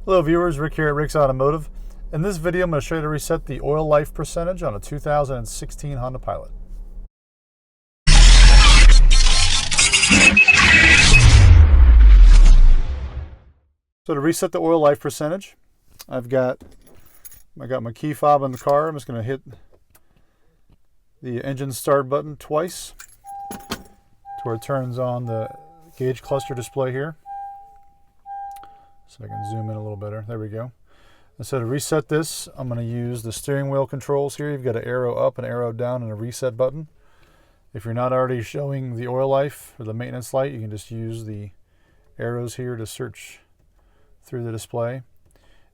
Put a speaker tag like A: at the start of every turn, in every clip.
A: Hello viewers, Rick here at Rick's Automotive. In this video I'm going to show you to reset the oil life percentage on a 2016 Honda Pilot. So to reset the oil life percentage, I got my key fob in the car. I'm just going to hit the engine start button twice to where it turns on the gauge cluster display here. So I can zoom in a little better. There we go. And so to reset this, I'm going to use the steering wheel controls here. You've got an arrow up, an arrow down, and a reset button. If you're not already showing the oil life or the maintenance light, you can just use the arrows here to search through the display.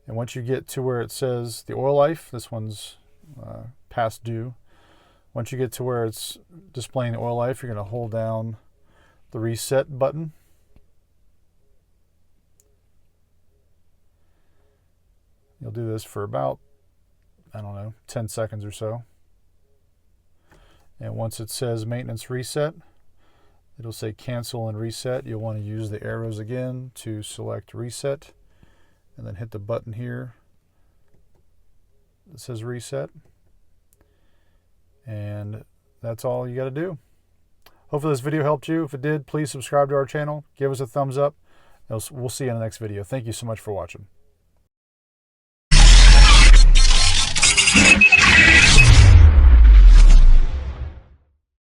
A: And once you get to where it says the oil life, this one's past due. Once you get to where it's displaying the oil life, you're going to hold down the reset button. You'll do this for about, 10 seconds or so. And once it says maintenance reset, it'll say cancel and reset. You'll want to use the arrows again to select reset and then hit the button here that says reset. And that's all you got to do. Hopefully this video helped you. If it did, please subscribe to our channel, give us a thumbs up. We'll see you in the next video. Thank you so much for watching.